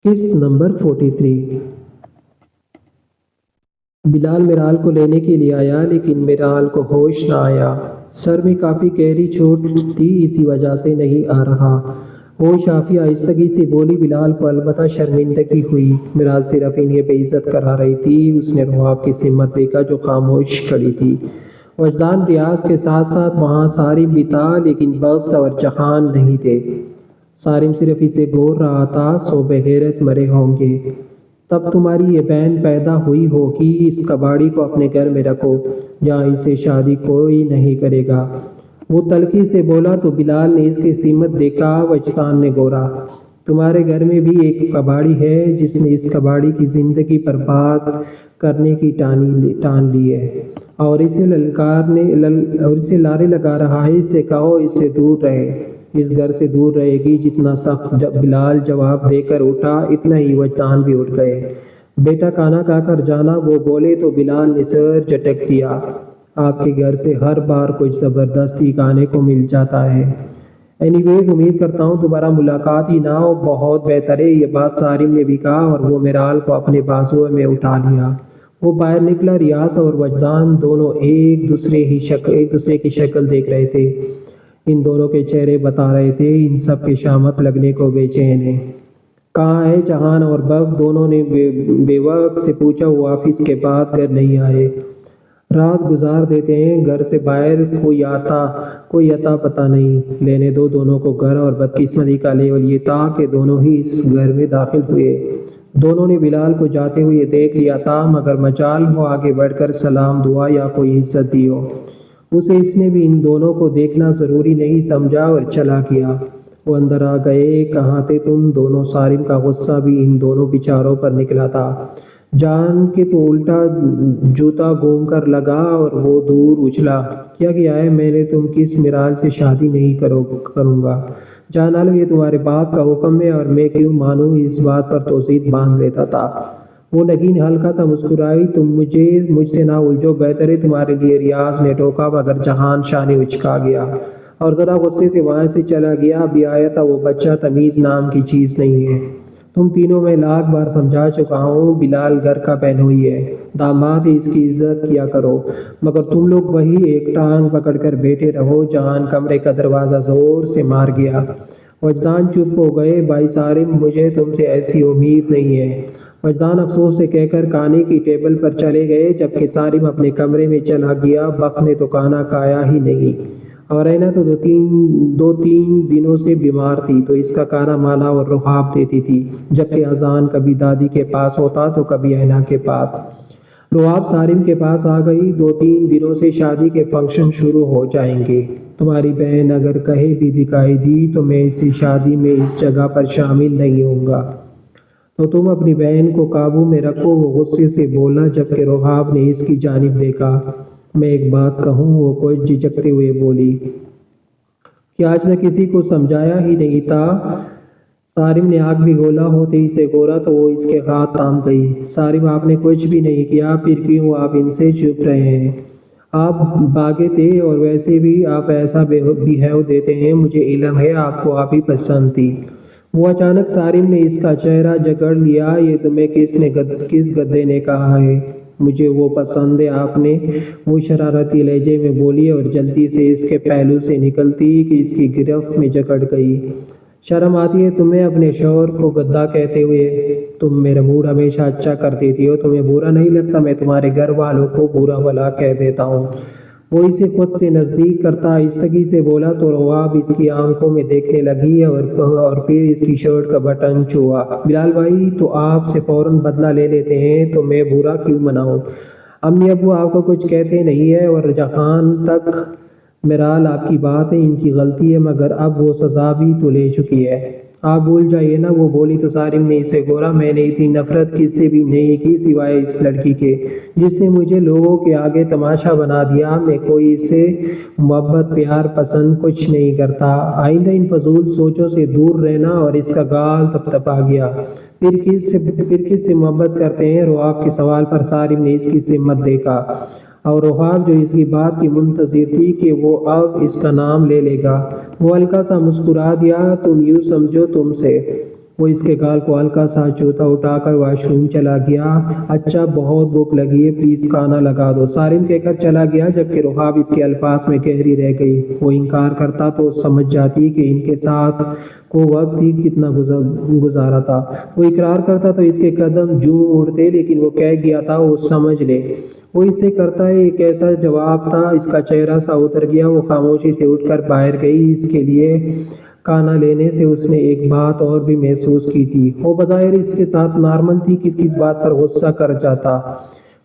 قسط نمبر 43۔ بلال میرال کو لینے کے لیے آیا لیکن میرال کو ہوش نہ آیا۔ سر میں کافی گہری چوٹ تھی، اسی وجہ سے نہیں آ رہا۔ ہوش آفی آہستگی سے بولی۔ بلال کو البتہ شرمندگی ہوئی۔ میرال صرف انہیں بے عزت کرا رہی تھی۔ اس نے روحاب کی سمت دیکھا جو خاموش کھڑی تھی۔ وجدان ریاض کے ساتھ ساتھ وہاں صارم بھی تھا، لیکن وقت اور جہان نہیں تھے۔ صارم صرف اسے گور رہا تھا۔ سو بغیرت مرے ہوں گے۔ تب تمہاری یہ بہن پیدا ہوئی ہوگی۔ اس کباڑی کو اپنے گھر میں رکھو، یہاں اسے شادی کوئی نہیں کرے گا۔ وہ تلخی سے بولا تو بلال نے اس کی سمت دیکھا۔ وجدان نے گورا۔ تمہارے گھر میں بھی ایک کباڑی ہے جس نے اس کباڑی کی زندگی برباد کرنے کی ٹان لی ہے اور اسے لارے لگا رہا ہے۔ اسے کہو اس سے دور رہے، اس گھر سے دور رہے گی۔ جتنا سخت بلال جواب دے کر اٹھا، اتنا ہی وجدان بھی اٹھ گئے۔ بیٹا کھانا کھا کر جانا، وہ بولے تو بلال نے سر جھٹک دیا۔ آپ کے گھر سے ہر بار کچھ زبردستی کھانے کو مل جاتا ہے۔ اینی ویز امید کرتا ہوں دوبارہ ملاقات ہی نہ ہو۔ بہت بہتر ہے۔ یہ بات صارم نے بھی کہا اور وہ میرال کو اپنے بازو میں اٹھا لیا۔ وہ باہر نکلا۔ ریاض اور وجدان دونوں ایک دوسرے کی شکل دیکھ رہے تھے۔ ان دونوں کے چہرے بتا رہے تھے ان سب کی شامت لگنے کو بے چین ہے۔ کہاں ہے جہان اور بب؟ دونوں نے بے وقت سے پوچھا۔ وہ آفس کے بعد گھر نہیں آئے، رات گزار دیتے ہیں۔ گھر سے باہر کوئی عطا پتہ نہیں۔ لینے دو دونوں کو گھر، اور بدقسمتی کا لیول یہ تھا کہ دونوں ہی اس گھر میں داخل ہوئے۔ دونوں نے بلال کو جاتے ہوئے دیکھ لیا تھا، مگر مجال ہو آگے بڑھ کر سلام دعا یا کوئی عزت دی ہو اسے اس نے بھی ان دونوں کو دیکھنا ضروری نہیں سمجھا اور چلا گیا۔ وہ اندر آ گئے۔ کہاں تھے تم دونوں؟ صارم کا غصہ بھی ان دونوں بیچاروں پر نکلا تھا۔ جان کے تو الٹا جوتا گھوم کر لگا اور وہ دور اچھلا۔ کیا کیا ہے میں نے؟ تم کس میرال سے شادی نہیں کروں گا؟ جان عالم، یہ تمہارے باپ کا حکم ہے اور میں کیوں مانوں؟ اس بات پر توصیت باندھ لیتا تھا۔ وہ نگین ہلکا سا مسکرائی۔ تم مجھ سے نہ الجھو، بہتر ہے تمہارے لیے۔ ریاض نے ٹوکا، مگر جہان شاہ نے اچکا گیا اور ذرا غصے سے وہاں سے چلا گیا۔ ابھی آیا تھا وہ بچہ، تمیز نام کی چیز نہیں ہے۔ تم تینوں میں لاکھ بار سمجھا چکا ہوں، بلال گھر کا بہنوئی ہے، داماد ہے، اس کی عزت کیا کرو۔ مگر تم لوگ وہی ایک ٹانگ پکڑ کر بیٹھے رہو۔ جہان کمرے کا دروازہ زور سے مار گیا۔ وجدان چپ ہو گئے۔ بھائی صارم، مجھے تم سے ایسی امید نہیں ہے، وجدان افسوس سے کہہ کر کھانے کی ٹیبل پر چلے گئے، جبکہ صارم اپنے کمرے میں چلا گیا۔ بخ نے تو کھانا کھایا ہی نہیں، اور اینا تو دو تین دنوں سے بیمار تھی، تو اس کا کھانا مالا اور روحاب دیتی تھی، جبکہ اذان کبھی دادی کے پاس ہوتا تو کبھی اینا کے پاس۔ روحاب صارم کے پاس آ گئی۔ 2-3 دنوں سے شادی کے فنکشن شروع ہو جائیں گے۔ تمہاری بہن اگر کہیں بھی دکھائی دی تو میں اسی شادی میں اس جگہ پر شامل نہیں ہوں گا، تو تم اپنی بہن کو قابو میں رکھو۔ وہ غصے سے بولا، جبکہ روحاب نے اس کی جانب دیکھا۔ میں ایک بات کہوں؟ وہ کچھ جھجکتے ہوئے بولی۔ کیا آج تک کسی کو سمجھایا ہی نہیں تھا؟ صارم نے آگ بھی گولا ہوتے ہی سے گورا تو وہ اس کے ہاتھ تھام گئی۔ صارم، آپ نے کچھ بھی نہیں کیا، پھر کیوں آپ ان سے چھپ رہے ہیں؟ آپ بھاگے تھے اور ویسے بھی آپ ایسا بیہیو دیتے ہیں، مجھے علم ہے آپ کو آپ ہی پسند تھی۔ وہ اچانک صارم نے اس کا چہرہ جکڑ لیا۔ یہ تمہیں کس گدھے نے کہا ہے مجھے وہ پسند ہے؟ آپ نے، وہ شرارتی لہجے میں بولی اور جلدی سے اس کے پہلو سے نکلتی کہ اس کی گرفت میں جکڑ گئی۔ شرم آتی ہے تمہیں اپنے شوہر کو گدھا کہتے ہوئے؟ تم میرا موڈ ہمیشہ اچھا کر دیتی ہو، تمہیں برا نہیں لگتا میں تمہارے گھر والوں کو برا بھلا کہہ دیتا ہوں؟ وہ اسے خود سے نزدیک کرتا آہستگی سے بولا تو روحاب اس کی آنکھوں میں دیکھنے لگی اور پھر اس کی شرٹ کا بٹن چھوا۔ بلال بھائی تو آپ سے فوراً بدلہ لے لیتے ہیں، تو میں برا کیوں مناؤں؟ امی ابو آپ کو کچھ کہتے نہیں ہے، اور جہان تک میرال آپ کی بات ہے، ان کی غلطی ہے، مگر اب وہ سزا بھی تو لے چکی ہے، آپ بھول جائیے نا۔ وہ بولی تو صارم نے اسے گورا۔ میں نے اتنی نفرت کس سے بھی نہیں کی سوائے اس لڑکی کے جس نے مجھے لوگوں کے آگے تماشا بنا دیا۔ میں کوئی اس سے محبت پیار پسند کچھ نہیں کرتا۔ آئندہ ان فضول سوچوں سے دور رہنا۔ اور اس کا گال تپتپا گیا۔ پھر کس سے محبت کرتے ہیں؟ روحاب کے سوال پر صارم نے اس کی سمت دیکھا، اور روحاب جو اس کی بات کی منتظر تھی کہ وہ اب اس کا نام لے لے گا، وہ ہلکا سا مسکرا دیا۔ تم یوں سمجھو تم سے وہ اس کے گال کو ہلکا سا چوتا اٹھا کر واش روم چلا گیا۔ اچھا بہت بھوک لگی ہے، پلیز کھانا لگا دو، سارم کہہ کر چلا گیا، جبکہ رحاب اس کے الفاظ میں گہری رہ گئی۔ وہ انکار کرتا تو سمجھ جاتی کہ ان کے ساتھ کو وقت ہی کتنا گزارا تھا، وہ اقرار کرتا تو اس کے قدم جوں اڑتے، لیکن وہ کہہ گیا تھا وہ سمجھ لے۔ وہ اس سے کرتا ہے ایک ایسا جواب تھا، اس کا چہرہ سا اتر گیا۔ وہ خاموشی سے اٹھ کر باہر گئی۔ اس کے لیے کھانا لینے سے اس نے ایک بات اور بھی محسوس کی تھی، وہ بظاہر اس کے ساتھ نارمل تھی، کس بات پر غصہ کر جاتا،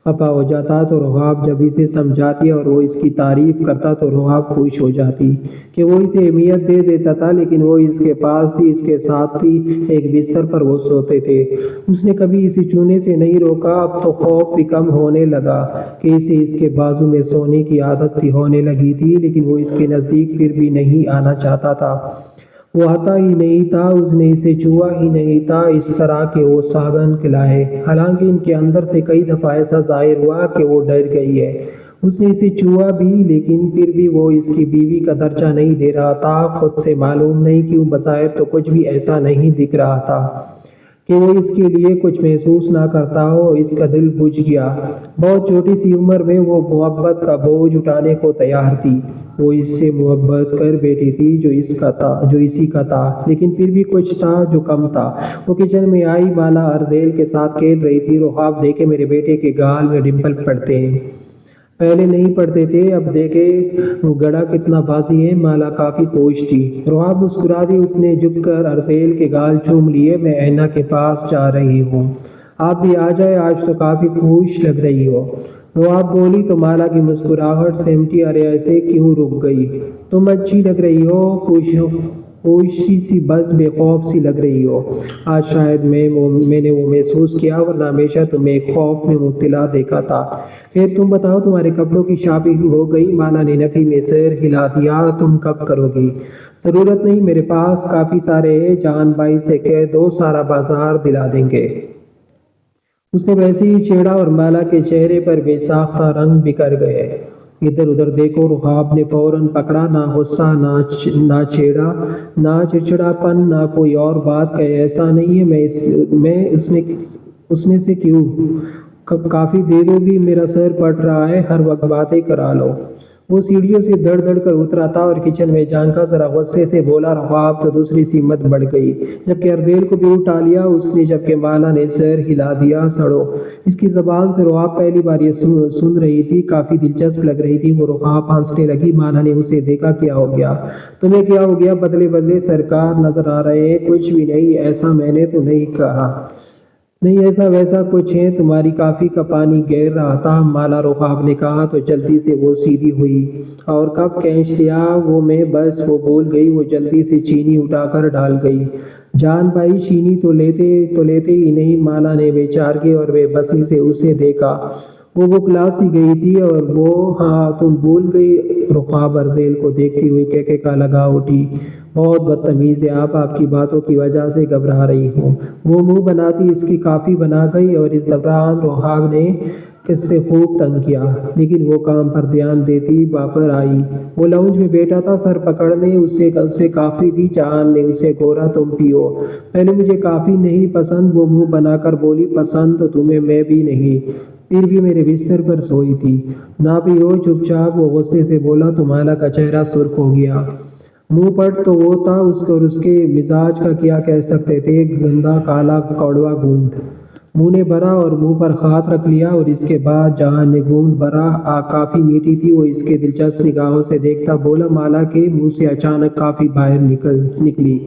خفا ہو جاتا تو رحاب جب اسے سمجھاتی اور وہ اس کی تعریف کرتا تو رحاب خوش ہو جاتی کہ وہ اسے اہمیت دے دیتا تھا، لیکن وہ اس کے پاس تھی، اس کے ساتھ تھی، ایک بستر پر وہ سوتے تھے۔ اس نے کبھی اسے چھونے سے نہیں روکا، اب تو خوف بھی کم ہونے لگا کہ اسے اس کے بازو میں سونے کی عادت سی ہونے لگی تھی، لیکن وہ اس کے نزدیک پھر بھی نہیں آنا چاہتا تھا۔ وہ آتا ہی نہیں تھا، اس نے اسے چھوا ہی نہیں تھا اس طرح کہ وہ ساگن کھلائے، حالانکہ ان کے اندر سے کئی دفعہ ایسا ظاہر ہوا کہ وہ ڈر گئی ہے۔ اس نے اسے چھوا بھی، لیکن پھر بھی وہ اس کی بیوی کا درجہ نہیں دے رہا تھا۔ خود سے معلوم نہیں کیوں بظاہر تو کچھ بھی ایسا نہیں دکھ رہا تھا کہ وہ اس کے لیے کچھ محسوس نہ کرتا ہو۔ اس کا دل بجھ گیا۔ بہت چھوٹی سی عمر میں وہ محبت کا بوجھ اٹھانے کو تیار تھی۔ وہ اس سے محبت کر بیٹھی تھی جو اسی کا تھا، لیکن پھر بھی کچھ تھا جو کم تھا۔ وہ کچن میں آئی، مالا ارزیل کے ساتھ کھیل رہی تھی۔ رحاب دیکھے میرے بیٹے کے گال میں ڈمپل پڑتے ہیں، پہلے نہیں پڑتے تھے، اب دیکھے گڑا کتنا بازی ہے۔ مالا کافی خوش تھی۔ رحاب مسکرا دی، اس نے جھک کر ارزیل کے گال چوم لیے۔ میں اینا کے پاس جا رہی ہوں، آپ بھی آ جائے، آج تو کافی خوش لگ رہی ہو۔ رحاب بولی تو مالا کی مسکراہٹ سمٹی۔ ارے ایسے کیوں رک گئی؟ تم اچھی لگ رہی ہو، خوشی سی، بس بے خوف سی لگ رہی ہو۔ آج شاید میں نے وہ محسوس کیا، ورنہ ہمیشہ تمہیں ایک خوف میں مبتلا دیکھا تھا۔ خیر تم بتاؤ، تمہارے کپڑوں کی شاپنگ ہو گئی؟ مالا نے نفی میں سر ہلا دیا۔ تم کب کرو گی؟ ضرورت نہیں، میرے پاس کافی سارے ہیں، جان بھائی سے کہہ دو سارا بازار دلا دیں گے۔ اس نے ویسے ہی چھیڑا اور مالا کے چہرے پر بے ساختہ رنگ بکھر گئے۔ ادھر ادھر دیکھو، رحاب نے فوراً پکڑا، نہ غصہ، نہ چھیڑا، نہ چڑچڑا پن، نہ کوئی اور بات کہے۔ ایسا نہیں ہے، میں اس نے سے کیوں؟ کافی دے دو گی؟ میرا سر پھٹ رہا ہے، ہر وقت باتیں کرا لو۔ وہ سیڑھیوں سے دڑ دڑ کر اترا تھا اور کچن میں جھانکا، ذرا غصے سے بولا رحاب تو دوسری سی ہمت بڑھ گئی، جبکہ ارزیل کو بھی اٹھا لیا اس نے، جبکہ مالا نے سر ہلا دیا۔ سڑو، اس کی زبان سے رحاب پہلی بار یہ سن رہی تھی، کافی دلچسپ لگ رہی تھی۔ وہ رحاب ہنسنے لگی۔ مالا نے اسے دیکھا۔ کیا ہو گیا تمہیں؟ کیا ہو گیا؟ بدلے بدلے سرکار نظر آ رہے ہیں۔ کچھ بھی نہیں، ایسا میں نے تو نہیں کہا۔ نہیں، ایسا ویسا کچھ ہے، تمہاری کافی کا پانی گر رہا تھا، مالا، رحاب نے کہا تو جلدی سے وہ سیدھی ہوئی۔ اور کب کھینچ لیا وہ میں بس وہ بھول گئی۔ وہ جلدی سے چینی اٹھا کر ڈال گئی۔ جان بھائی چینی تو لیتے ہی نہیں، مالا نے بے چارگی اور بے بسی سے اسے دیکھا۔ وہ کلاس ہی گئی تھی اور وہ ہاں تم بھول گئی۔ رحاب ارزیل کو دیکھتی ہوئی کہکہا لگا اٹھی، بہت بدتمیز ہے آپ کی باتوں کی وجہ سے گھبرا رہی ہوں۔ وہ منہ بناتی اس کی کافی بنا گئی اور اس دوران رحاب نے کس سے خوب تنگ کیا، لیکن وہ کام پر دھیان دیتی باپر آئی۔ وہ لاؤنج میں بیٹھا تھا، سر پکڑنے اسے کافی دی۔ جان نے اسے گورا، تم پیو۔ پہلے مجھے کافی نہیں پسند، وہ منہ بنا کر بولی، پسند تو تمہیں میں بھی نہیں، پھر بھی میرے بستر پر سوئی تھی۔ نہ پیو چپ چاپ، وہ غصے سے بولا تو مالا کا چہرہ سرخ ہو گیا۔ منہ پٹ تو وہ تھا، اس کو اور اس کے مزاج کا کیا کہہ سکتے تھے، گندا کالا کڑوا گونٹ۔ منہ نے بھرا اور منہ پر ہاتھ رکھ لیا اور اس کے بعد جہان نے گونٹ بھرا۔ کافی میٹھی تھی، وہ اس کے دلچسپ نگاہوں سے دیکھتا بولا، مالا کے منہ سے اچانک کافی باہر نکلی۔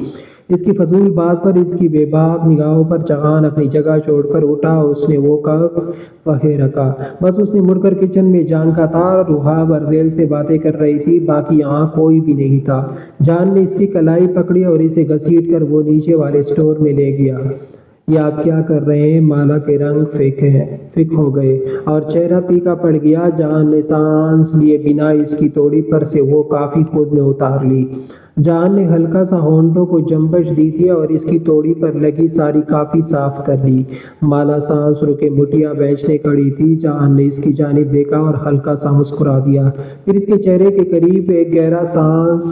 اس کی فضول بات پر، اس کی بے باک نگاہوں پر جہان اپنی جگہ چھوڑ کر اٹھا۔ اس نے وہ کپ وہیں رکھا، بس اس نے مڑ کر کچن میں جھانکا تھا۔ رحاب ارزیل سے باتیں کر رہی تھی، باقی یہاں کوئی بھی نہیں تھا۔ جان نے اس کی کلائی پکڑی اور اسے گھسیٹ کر وہ نیچے والے اسٹور میں لے گیا۔ یہ آپ کیا کر رہے ہیں؟ مالا کے رنگ فک ہو گئے اور چہرہ پھیکا پڑ گیا۔ جان نے سانس لیے بنا اس کی توڑی پر سے وہ کافی خود میں اتار لی۔ جان نے ہلکا سا ہونٹوں کو جنبش دی تھی اور اس کی توڑی پر لگی ساری کافی صاف کر لی۔ مالا سانس روکے مٹھیاں بیچنے کھڑی تھی۔ جان نے اس کی جانب دیکھا اور ہلکا سا مسکرا دیا، پھر اس کے چہرے کے قریب ایک گہرا سانس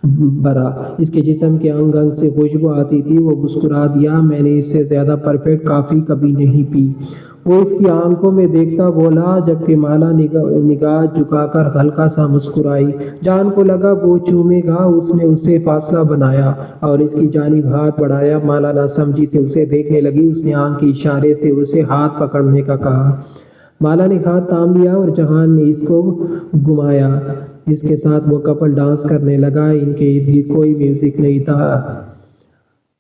بھرا۔ اس کے جسم کے انگ انگ سے خوشبو آتی تھی۔ وہ مسکرا دیا، میں نے اس سے زیادہ پرفیکٹ کافی کبھی نہیں پی۔ وہ اس کی آنکھوں میں دیکھتا بولا، جبکہ مالا نگاہ جھکا کر ہلکا سا مسکرائی۔ جان کو لگا وہ چومے گا۔ اس نے اس سے فاصلہ بنایا اور اس کی جانب ہاتھ بڑھایا۔ مالا نہ سمجھی سے اسے دیکھنے لگی۔ اس نے آنکھ کے اشارے سے اسے ہاتھ پکڑنے کا کہا۔ مالا نے ہاتھ تھام لیا اور جہان نے اس کو گھمایا۔ اس کے ساتھ وہ کپل ڈانس کرنے لگا۔ ان کے ارد گرد کوئی میوزک نہیں تھا۔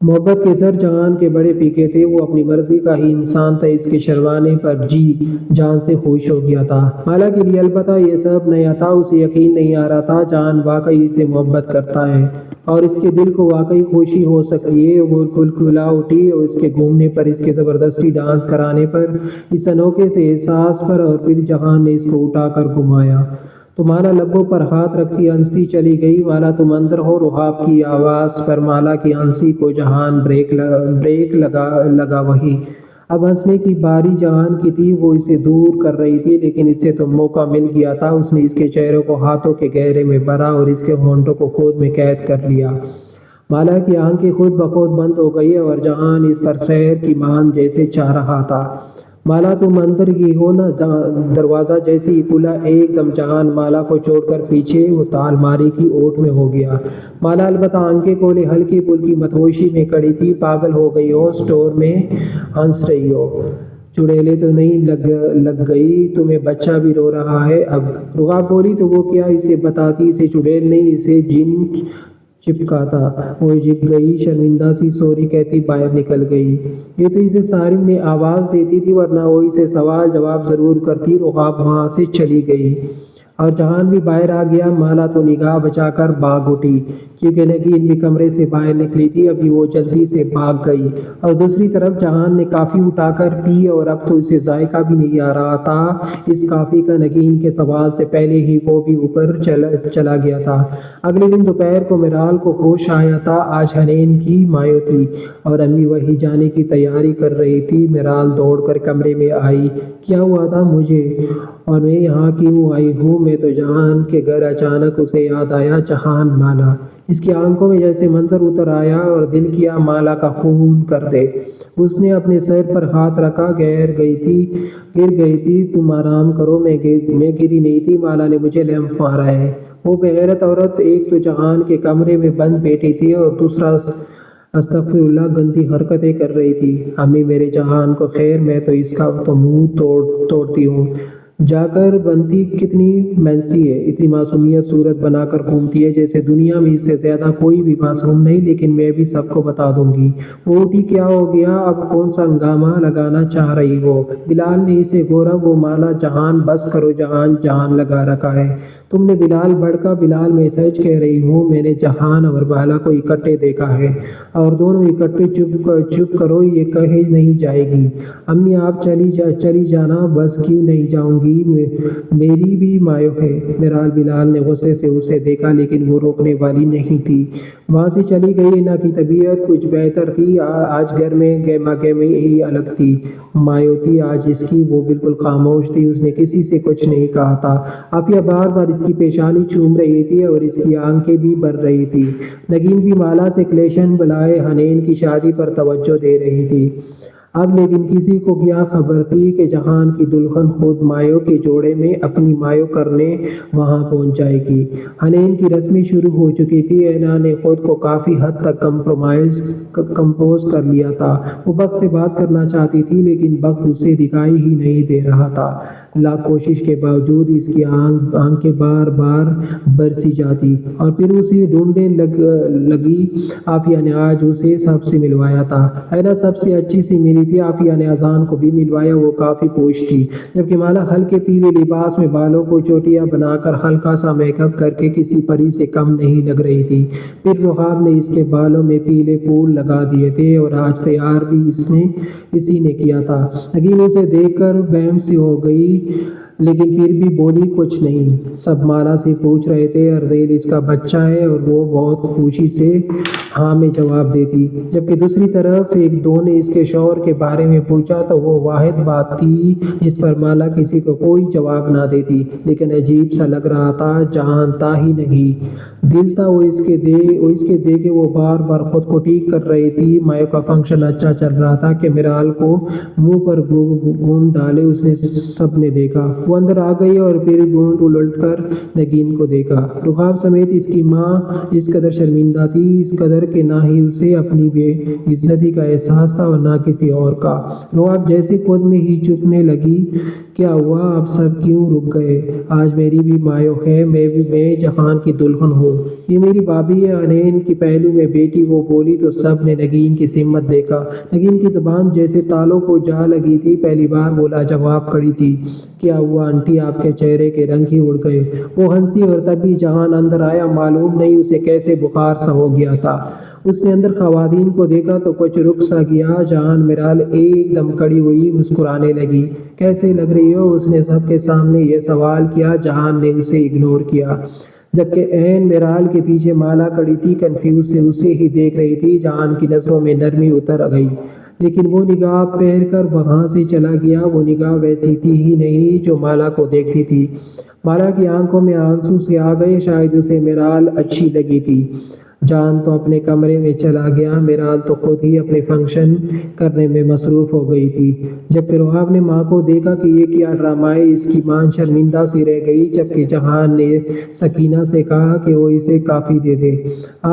محبت کے سر جہان کے بڑے پھیکے تھے۔ وہ اپنی مرضی کا ہی انسان تھا۔ اس کے شروانے پر جی جان سے خوش ہو گیا تھا۔ مالا کے لیے البتہ یہ سب نیا تھا۔ اسے یقین نہیں آ رہا تھا جہان واقعی اسے محبت کرتا ہے اور اس کے دل کو واقعی خوشی ہو سکتی ہے۔ وہ کھلکھلا اٹھی اور اس کے گھومنے پر، اس کے زبردستی ڈانس کرانے پر، اس انوکھے سے احساس پر، اور پھر جہان نے اس کو اٹھا کر گھمایا تو مالا لبوں پر ہاتھ رکھتی ہنستی چلی گئی۔ مالا تم اندر ہو؟ رحاب کی آواز پر مالا کی ہنسی کو جہان بریک لگا وہی۔ اب ہنسنے کی باری جہان کی تھی۔ وہ اسے دور کر رہی تھی لیکن اسے تو موقع مل گیا تھا۔ اس نے اس کے چہرے کو ہاتھوں کے گہرے میں بھرا اور اس کے ہونٹوں کو خود میں قید کر لیا۔ مالا کی آنکھیں خود بخود بند ہو گئی اور جہان اس پر سحر کی مانند جیسے چاہ رہا تھا۔ مالا تم اندر ہی ہو نا؟ دروازہ جیسے ہی کھلا ایک دم جہان مالا کو چھوڑ کر پیچھے وہ الماری کی اوٹ میں ہو گیا۔ مالا البتہ آنکھیں کھولے ہلکی پھلکی مدہوشی میں کھڑی تھی۔ پاگل ہو گئی ہو؟ اسٹور میں ہنس رہی ہو؟ چڑیلیں تو نہیں لگ گئی؟ تمہیں بچہ بھی رو رہا ہے اب؟ رحاب بولی تو وہ کیا اسے بتاتی؟ اسے چڑیل نہیں، اسے جن چپکا تھا۔ وہ جھک گئی، شرمندہ سی سوری کہتی باہر نکل گئی۔ یہ تو اسے صارم نے آواز دیتی تھی ورنہ وہ اسے سوال جواب ضرور کرتی۔ رحاب وہاں سے چلی گئی اور جہان بھی باہر آ گیا۔ مالا تو نگاہ بچا کر بھاگ اٹھی کیونکہ نگین بھی کمرے سے باہر نکلی تھی۔ ابھی وہ جلدی سے بھاگ گئی اور دوسری طرف جہان نے کافی اٹھا کر پی اور اب تو اسے ذائقہ بھی نہیں آ رہا تھا اس کافی کا۔ نگین کے سوال سے پہلے ہی وہ بھی اوپر چلا گیا تھا۔ اگلے دن دوپہر کو میرال کو ہوش آیا تھا۔ آج حنین کی مایو تھی اور امی وہی جانے کی تیاری کر رہی تھی۔ میرال دوڑ کر کمرے میں آئی۔ کیا ہوا تھا مجھے اور میں یہاں کیوں آئی ہوں؟ میں تو جہان کے گھر۔ اچانک اسے یاد آیا جہان، مالا۔ اس کی آنکھوں میں جیسے منظر اتر آیا اور دل کیا مالا کا خون کر دے۔ اس نے اپنے سر پر ہاتھ رکھا۔ گر گئی تھی تم آرام کرو۔ میں گری نہیں تھی، مالا نے مجھے لمپ مارا ہے۔ وہ بےغیرت عورت ایک تو جہان کے کمرے میں بند بیٹھی تھی اور دوسرا استغفر اللہ گندی حرکتیں کر رہی تھی۔ امی میرے جہان کو خیر، میں تو اس کا تو منہ توڑتی ہوں۔ جا کر بنتی کتنی مینسی ہے، اتنی معصومیت صورت بنا کر گھومتی ہے جیسے دنیا میں اس سے زیادہ کوئی بھی معصوم نہیں، لیکن میں بھی سب کو بتا دوں گی۔ وہ اٹھی، کیا ہو گیا؟ اب کون سا ہنگامہ لگانا چاہ رہی ہو؟ بلال نے اسے گورا۔ وہ مالا جہان بس کرو جہان لگا رکھا ہے تم نے۔ بلال بھڑکا۔ بلال میں سچ کہہ رہی ہوں، میں نے جہان اور مالا کو اکٹھے دیکھا ہے اور دونوں اکٹھے۔ چپ کرو، یہ کہیں نہیں جائے گی۔ امی آپ چلی جانا۔ بس کیوں نہیں جاؤں گی؟ میری بھی مایو ہے۔ میرال بلال نے غصے سے اسے دیکھا لیکن وہ روکنے والی نہیں تھی۔ وہاں سے چلی گئی۔ نہ کی طبیعت کچھ بہتر تھی۔ آج گھر میں گہما گہمی ہی الگ تھی۔ مایو تھی آج اس کی۔ وہ بالکل خاموش تھی، اس نے کسی سے کچھ نہیں کہا تھا۔ عافیہ بار بار اس کی پیشانی چوم رہی تھی اور اس کی آنکھیں بھی بھر رہی تھی۔ نگین بھی مالا سے کلیشن بلائے حنین کی شادی پر توجہ دے رہی تھی۔ اب لیکن کسی کو کیا خبر تھی کہ جہان کی دلہن خود مایو کے جوڑے میں اپنی مایو کرنے وہاں پہنچ جائے گی۔ حنین کی رسمیں شروع ہو چکی تھی۔ اینا نے خود کو کافی حد تک کمپوز کر لیا تھا۔ وہ بخت سے بات کرنا چاہتی تھی لیکن بخت اسے دکھائی ہی نہیں دے رہا تھا۔ لاکھ کوشش کے باوجود اس کی آنکھیں بار بار برسی جاتی اور پھر اسے ڈھونڈنے لگی۔ عافیہ نے آج اسے سب سے ملوایا تھا۔ اینا سب سے اچھی سی ملی تھی۔ عافیہ نے اذان کو بھی ملوایا۔ وہ کافی خوش تھی، جبکہ مالا ہلکے پیلے لباس میں بالوں کو چوٹیاں بنا کر ہلکا سا میک اپ کر کے کسی پری سے کم نہیں لگ رہی تھی۔ پھر رحاب نے اس کے بالوں میں پیلے پھول لگا دیے تھے اور آج تیار بھی اسی نے کیا تھا۔ نگین اسے دیکھ کر بہم سی ہو گئی۔ لیکن پھر بھی بولی کچھ نہیں۔ سب مالا سے پوچھ رہے تھے ارزیل اس کا بچہ ہے، اور وہ بہت خوشی سے ہاں میں جواب دیتی، جبکہ دوسری طرف ایک دو نے اس کے شوہر کے بارے میں پوچھا تو وہ واحد بات تھی جس پر مالا کسی کو کوئی جواب نہ دیتی۔ لیکن عجیب سا لگ رہا تھا، جہان تھا ہی نہیں، دل تھا وہ اس کے دے کہ وہ بار بار خود کو ٹھیک کر رہی تھی۔ مایو کا فنکشن اچھا چل رہا تھا کہ میرال کو منہ پر گونٹ ڈالے اس نے سب نے دیکھا۔ وہ اندر آ گئی اور پھر گونٹ الٹ کر نگین کو دیکھا۔ رخاب سمیت اس کی ماں اس قدر شرمندہ تھی، اس قدر کہ نہ ہی اسے اپنی بے عزتی کا احساس تھا اور نہ کسی اور کا۔ رخاب جیسے خود میں ہی چوکنے لگی، کیا ہوا؟ آپ سب کیوں رک گئے؟ آج میری بھی مایو ہے، میں جہان کی دلہن ہوں۔ یہ میری بھابھی ہے، انین کی پہلو میں بیٹی وہ بولی تو سب نے نگین کی سمت دیکھا۔ نگین کی زبان جیسے تالوں کو جا لگی تھی، پہلی بار وہ لاجواب کھڑی تھی۔ کیا ہوا آنٹی؟ آپ کے چہرے کے رنگ ہی اڑ گئے۔ وہ ہنسی اور تبھی جہان اندر آیا، معلوم نہیں اسے کیسے بخار سا ہو گیا تھا۔ اس نے اندر خواتین کو دیکھا تو کچھ رک سا گیا۔ جہان میرال ایک دم کھڑی ہوئی مسکرانے لگی۔ کیسے لگ رہی ہو؟ اس نے سب کے سامنے یہ سوال کیا۔ جہان نے اسے اگنور کیا، جبکہ عین میرال کے پیچھے مالا کھڑی تھی، کنفیوز سے اسے ہی دیکھ رہی تھی۔ جہان کی نظروں میں نرمی اتر گئی، لیکن وہ نگاہ پھیر کر وہاں سے چلا گیا۔ وہ نگاہ ویسی تھی ہی نہیں جو مالا کو دیکھتی تھی۔ مالا کی آنکھوں میں آنسو سے آ گئے، شاید اسے میرال اچھی لگی تھی۔ جان تو اپنے کمرے میں چلا گیا، میرال تو خود ہی اپنے فنکشن کرنے میں مصروف ہو گئی تھی۔ جبکہ رخاب نے ماں کو دیکھا کہ یہ کیا ڈرامہ ہے، اس کی ماں شرمندہ سی رہ گئی، جبکہ جہان نے سکینہ سے کہا کہ وہ اسے کافی دے دے۔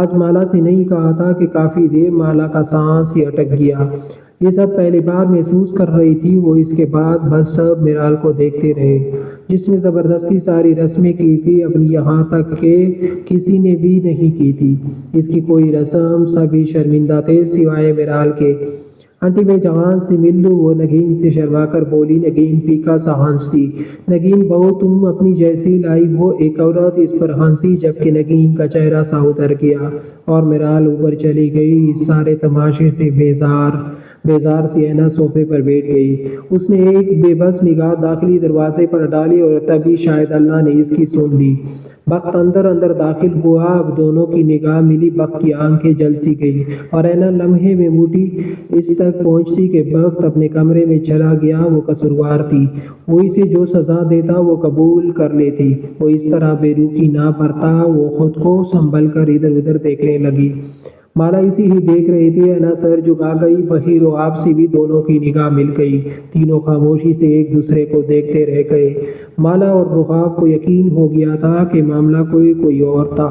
آج مالا سے نہیں کہا تھا کہ کافی دے، مالا کا سانس ہی اٹک گیا۔ یہ سب پہلی بار محسوس کر رہی تھی وہ۔ اس کے بعد بس سب میرال کو دیکھتے رہے، جس نے زبردستی ساری رسمیں کی تھی، اپنی یہاں تک کہ کسی نے بھی نہیں کی تھی اس کی کوئی رسم۔ سبھی شرمندہ تھے سوائے میرال کے۔ آنٹی میں جہان سے مل لوں؟ وہ نگین سے شرما کر بولی۔ نگین پھیکا سا ہنستی۔ نگین بہو تم اپنی جیسی لائی ہو؟ ایک عورت اس پر ہنسی، جبکہ نگین کا چہرہ سا اتر گیا اور میرال اوپر چلی گئی۔ اس سارے تماشے سے بیزار سی اینا صوفے پر بیٹھ گئی۔ اس نے ایک بے بس نگاہ داخلی دروازے پر ڈالی اور تبھی شاید اللہ نے اس کی سن لی۔ بخت اندر داخل ہوا۔ اب دونوں کی نگاہ ملی، بخت کی آنکھیں جل سی گئی اور اینا لمحے میں موٹی اس تک پہنچتی کہ بخت اپنے کمرے میں چلا گیا۔ وہ قصوروار تھی، وہ اسے جو سزا دیتا وہ قبول کر لیتی۔ وہ اس طرح بے روخی نہ برتا۔ وہ خود کو سنبھل کر ادھر ادھر دیکھنے لگی۔ مالا اسے ہی دیکھ رہی تھی۔ اینا سر جھکا گئی۔ وہیں رخاب سے بھی دونوں کی نگاہ مل گئی۔ تینوں خاموشی سے ایک دوسرے کو دیکھتے رہ گئے۔ مالا اور رخاب کو یقین ہو گیا تھا کہ معاملہ کوئی اور تھا۔